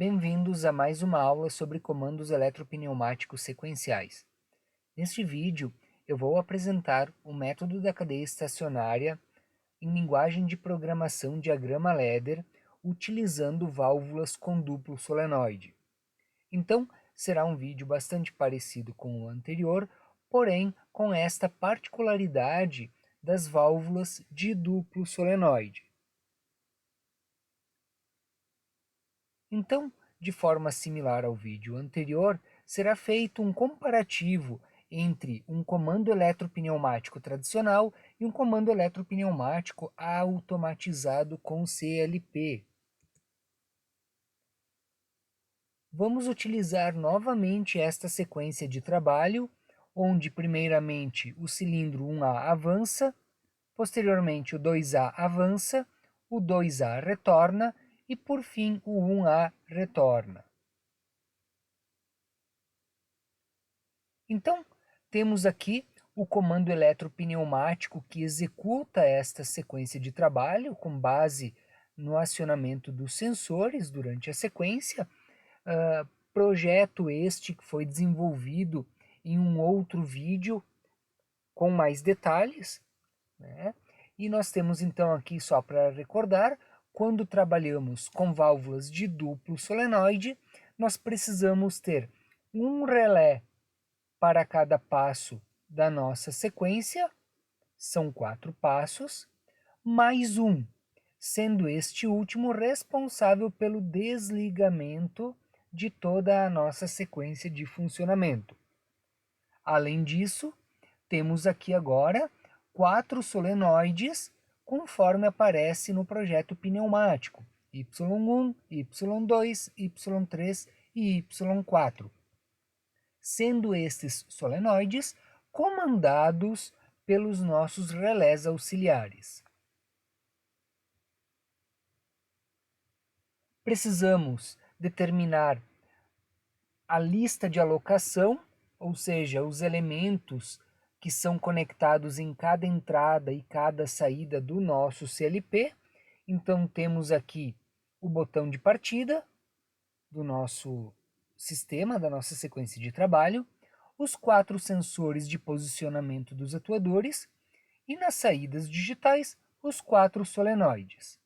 Bem-vindos a mais uma aula sobre comandos eletropneumáticos sequenciais. Neste vídeo, eu vou apresentar o método da cadeia estacionária em linguagem de programação diagrama ladder, utilizando válvulas com duplo solenoide. Então, será um vídeo bastante parecido com o anterior, porém com esta particularidade das válvulas de duplo solenoide. Então, de forma similar ao vídeo anterior, será feito um comparativo entre um comando eletropneumático tradicional e um comando eletropneumático automatizado com CLP. Vamos utilizar novamente esta sequência de trabalho, onde primeiramente o cilindro 1A avança, posteriormente o 2A avança, o 2A retorna e por fim o 1A retorna. Então, temos aqui o comando eletropneumático que executa esta sequência de trabalho com base no acionamento dos sensores durante a sequência. Projeto este que foi desenvolvido em um outro vídeo com mais detalhes, né? E nós temos então aqui, só para recordar, quando trabalhamos com válvulas de duplo solenoide, nós precisamos ter um relé para cada passo da nossa sequência, são 4 passos, mais um, sendo este último responsável pelo desligamento de toda a nossa sequência de funcionamento. Além disso, temos aqui agora 4 solenoides, conforme aparece no projeto pneumático, Y1, Y2, Y3 e Y4, sendo estes solenoides comandados pelos nossos relés auxiliares. Precisamos determinar a lista de alocação, ou seja, os elementos que são conectados em cada entrada e cada saída do nosso CLP. Então temos aqui o botão de partida do nosso sistema, da nossa sequência de trabalho, os 4 sensores de posicionamento dos atuadores e nas saídas digitais os 4 solenoides.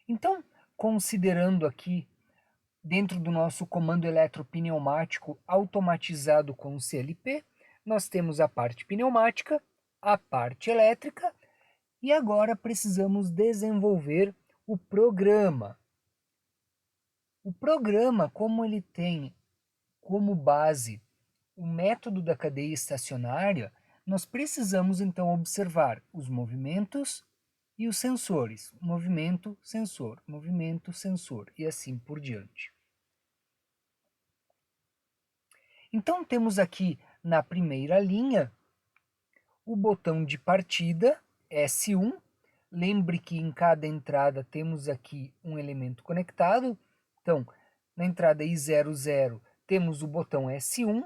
Então, considerando aqui dentro do nosso comando eletropneumático automatizado com o CLP, nós temos a parte pneumática, a parte elétrica e agora precisamos desenvolver o programa. O programa, como ele tem como base o método da cadeia estacionária, nós precisamos então observar os movimentos e os sensores. Movimento, sensor, e assim por diante. Então temos aqui na primeira linha o botão de partida, S1. Lembre que em cada entrada temos aqui um elemento conectado. Então, na entrada I00 temos o botão S1.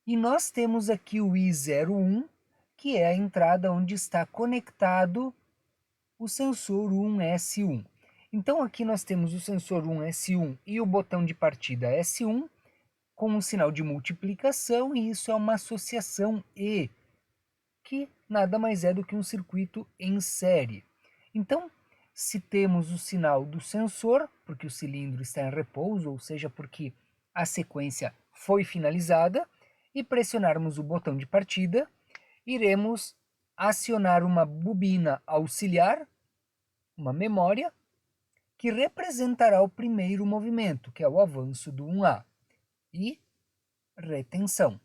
E nós temos aqui o I01, que é a entrada onde está conectado o sensor 1S1. Então aqui nós temos o sensor 1S1 e o botão de partida S1 com um sinal de multiplicação, e isso é uma associação E, que nada mais é do que um circuito em série. Então, se temos o sinal do sensor, porque o cilindro está em repouso, ou seja, porque a sequência foi finalizada, e pressionarmos o botão de partida, iremos acionar uma bobina auxiliar, uma memória, que representará o primeiro movimento, que é o avanço do 1A, e retenção.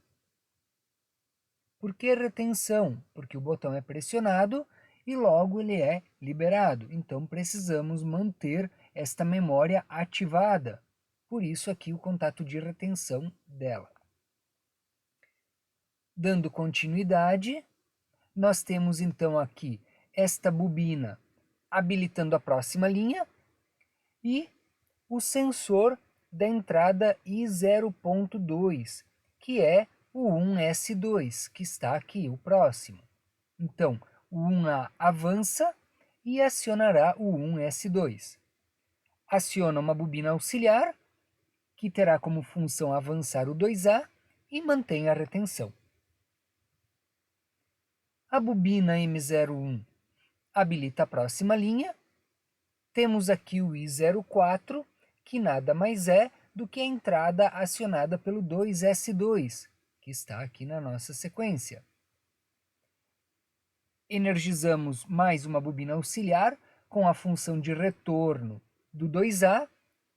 Por que retenção? Porque o botão é pressionado e logo ele é liberado. Então precisamos manter esta memória ativada. Por isso aqui o contato de retenção dela. Dando continuidade, nós temos então aqui esta bobina habilitando a próxima linha e o sensor da entrada I0.2, que é o 1S2, que está aqui, o próximo. Então, o 1A avança, e acionará o 1S2. Aciona uma bobina auxiliar, que terá como função avançar o 2A e mantém a retenção. A bobina M01 habilita a próxima linha. Temos aqui o I04, que nada mais é do que a entrada acionada pelo 2S2, que está aqui na nossa sequência. Energizamos mais uma bobina auxiliar com a função de retorno do 2A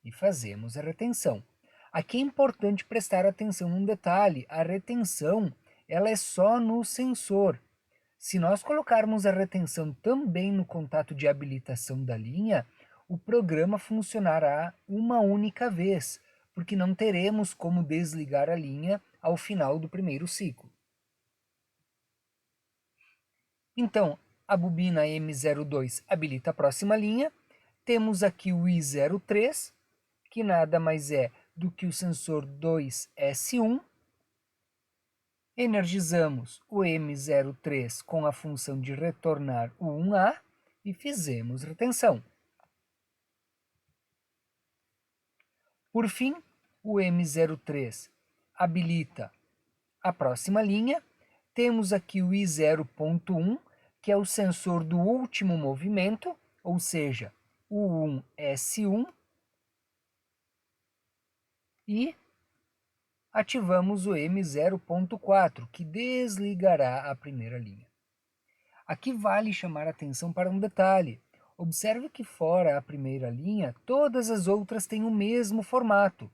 e fazemos a retenção. Aqui é importante prestar atenção num detalhe: a retenção ela é só no sensor. Se nós colocarmos a retenção também no contato de habilitação da linha, o programa funcionará uma única vez, porque não teremos como desligar a linha ao final do primeiro ciclo. Então, a bobina M02 habilita a próxima linha. Temos aqui o I03, que nada mais é do que o sensor 2S1. Energizamos o M03 com a função de retornar o 1A e fizemos retenção. Por fim, o M03 habilita a próxima linha. Temos aqui o I0.1, que é o sensor do último movimento, ou seja, o 1S1, e ativamos o M0.4, que desligará a primeira linha. Aqui vale chamar a atenção para um detalhe. Observe que fora a primeira linha, todas as outras têm o mesmo formato.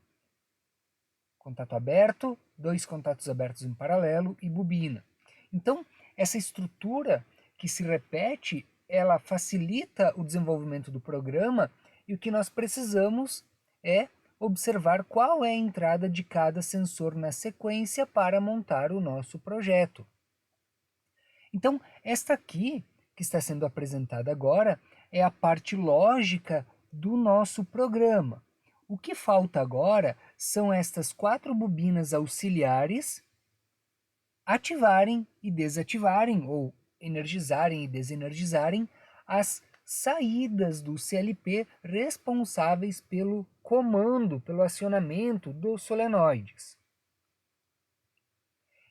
Contato aberto, dois contatos abertos em paralelo e bobina. Então, essa estrutura que se repete, ela facilita o desenvolvimento do programa, e o que nós precisamos é observar qual é a entrada de cada sensor na sequência para montar o nosso projeto. Então, esta aqui, que está sendo apresentada agora, é a parte lógica do nosso programa. O que falta agora são estas 4 bobinas auxiliares ativarem e desativarem, ou energizarem e desenergizarem, as saídas do CLP responsáveis pelo comando, pelo acionamento dos solenoides.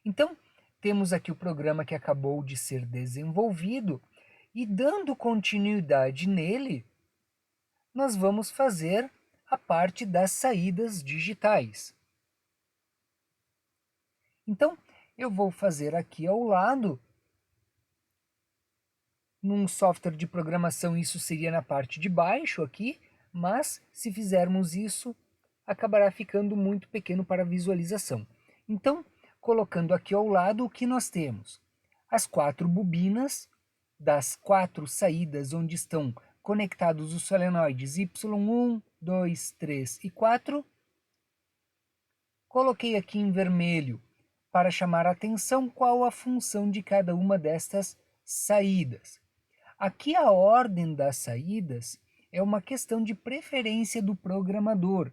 Então, temos aqui o programa que acabou de ser desenvolvido, e dando continuidade nele, nós vamos fazer a parte das saídas digitais. Então, eu vou fazer aqui ao lado, num software de programação isso seria na parte de baixo aqui, mas se fizermos isso, acabará ficando muito pequeno para visualização. Então, colocando aqui ao lado o que nós temos: as 4 bobinas das 4 saídas onde estão conectados os solenoides Y1, 2, 3 e 4. Coloquei aqui em vermelho para chamar a atenção qual a função de cada uma destas saídas. Aqui a ordem das saídas é uma questão de preferência do programador.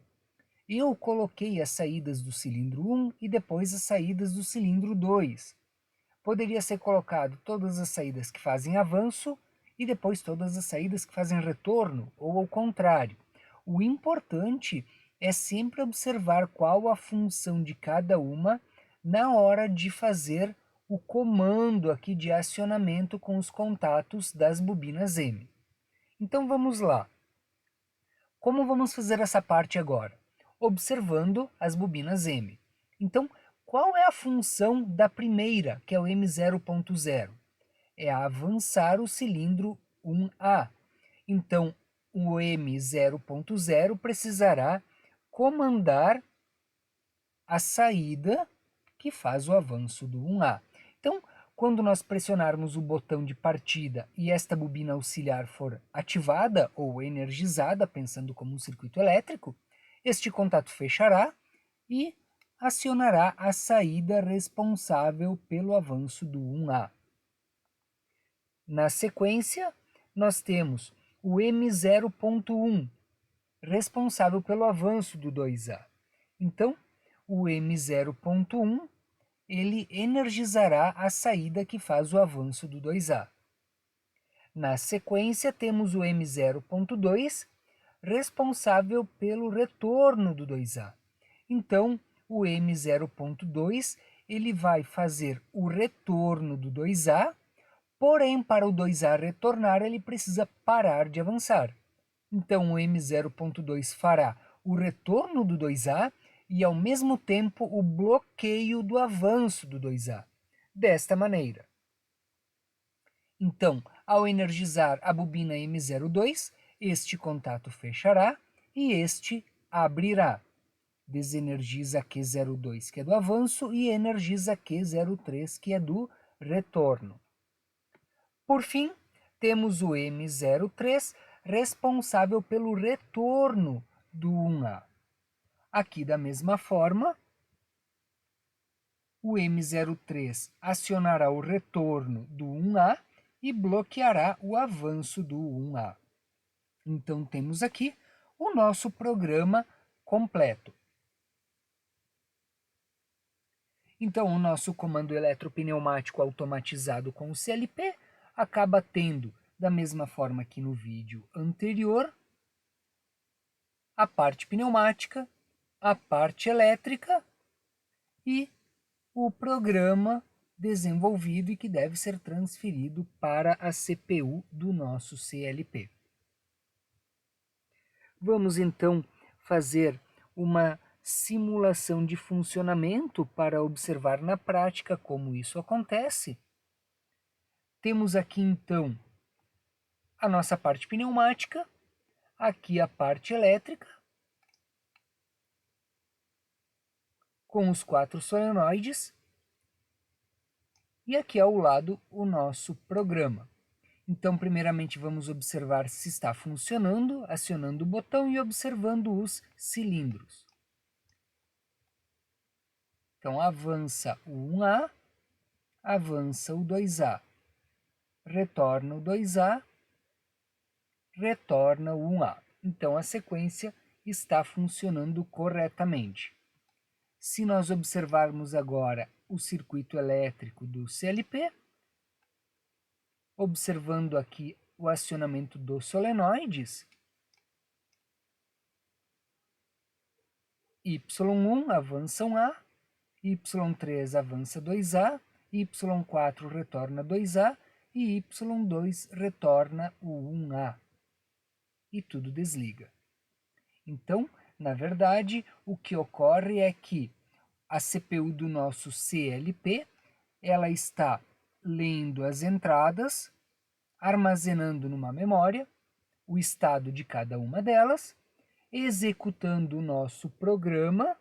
Eu coloquei as saídas do cilindro 1 e depois as saídas do cilindro 2. Poderia ser colocado todas as saídas que fazem avanço e depois todas as saídas que fazem retorno, ou ao contrário. O importante é sempre observar qual a função de cada uma na hora de fazer o comando aqui de acionamento com os contatos das bobinas M. Então vamos lá. Como vamos fazer essa parte agora? Observando as bobinas M. Então, qual é a função da primeira, que é o M0.0? É avançar o cilindro 1A. Então, o M0.0 precisará comandar a saída que faz o avanço do 1A. Então, quando nós pressionarmos o botão de partida e esta bobina auxiliar for ativada ou energizada, pensando como um circuito elétrico, este contato fechará e acionará a saída responsável pelo avanço do 1A. Na sequência, nós temos o M0.1, responsável pelo avanço do 2A. Então, o M0.1 ele energizará a saída que faz o avanço do 2A. Na sequência, temos o M0.2, responsável pelo retorno do 2A. Então, o M0.2 ele vai fazer o retorno do 2A, porém, para o 2A retornar, ele precisa parar de avançar. Então, o M0.2 fará o retorno do 2A e, ao mesmo tempo, o bloqueio do avanço do 2A. Desta maneira. Então, ao energizar a bobina M02, este contato fechará e este abrirá. Desenergiza Q02, que é do avanço, e energiza Q03, que é do retorno. Por fim, temos o M03, responsável pelo retorno do 1A. Aqui, da mesma forma, o M03 acionará o retorno do 1A e bloqueará o avanço do 1A. Então, temos aqui o nosso programa completo. Então, o nosso comando eletropneumático automatizado com o CLP acaba tendo, da mesma forma que no vídeo anterior, a parte pneumática, a parte elétrica e o programa desenvolvido e que deve ser transferido para a CPU do nosso CLP. Vamos então fazer uma simulação de funcionamento para observar na prática como isso acontece. Temos aqui então a nossa parte pneumática, aqui a parte elétrica, com os 4 solenoides, e aqui ao lado o nosso programa. Então, primeiramente, vamos observar se está funcionando, acionando o botão e observando os cilindros. Então, avança o 1A, avança o 2A, retorna o 2A, retorna o 1A. Então, a sequência está funcionando corretamente. Se nós observarmos agora o circuito elétrico do CLP, observando aqui o acionamento dos solenoides, Y1 avança 1A, Y3 avança 2A, Y4 retorna 2A e Y2 retorna o 1A. E tudo desliga. Então, na verdade, o que ocorre é que a CPU do nosso CLP, ela está lendo as entradas, armazenando numa memória o estado de cada uma delas, executando o nosso programa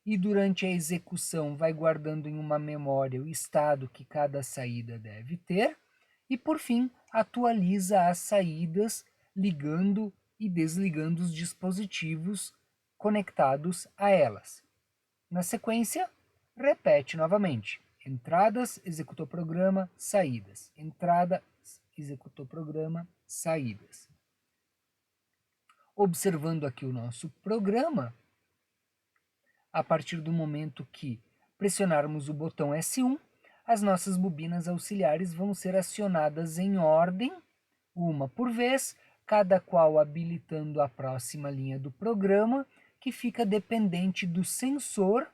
e durante a execução vai guardando em uma memória o estado que cada saída deve ter e, por fim, atualiza as saídas ligando e desligando os dispositivos conectados a elas. Na sequência, repete novamente. Entradas, executou programa, saídas. Entrada, executou programa, saídas. Observando aqui o nosso programa, a partir do momento que pressionarmos o botão S1, as nossas bobinas auxiliares vão ser acionadas em ordem, uma por vez, cada qual habilitando a próxima linha do programa, que fica dependente do sensor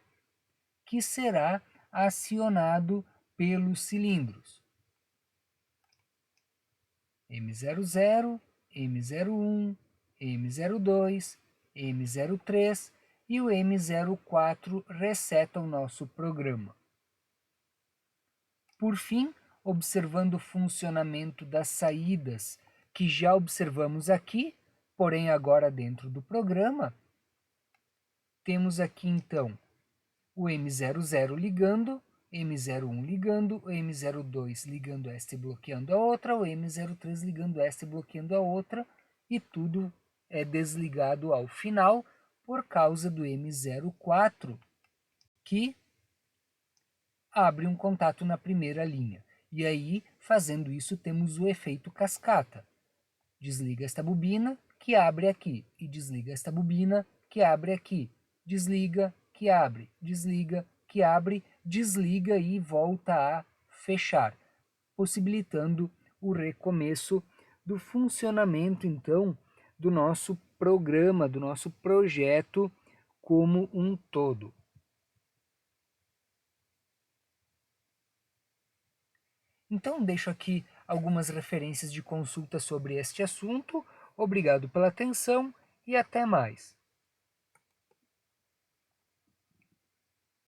que será acionado pelos cilindros. M00, M01, M02, M03 e o M04 reseta o nosso programa. Por fim, observando o funcionamento das saídas, que já observamos aqui, porém agora dentro do programa, temos aqui então o M00 ligando, M01 ligando, o M02 ligando esta e bloqueando a outra, o M03 ligando esta e bloqueando a outra, e tudo é desligado ao final por causa do M04, que abre um contato na primeira linha. E aí, fazendo isso, temos o efeito cascata. Desliga esta bobina, que abre aqui, e desliga esta bobina, que abre aqui. Desliga, que abre, desliga, que abre, desliga e volta a fechar, possibilitando o recomeço do funcionamento, então, do nosso programa, do nosso projeto como um todo. Então, deixo aqui algumas referências de consulta sobre este assunto. Obrigado pela atenção e até mais.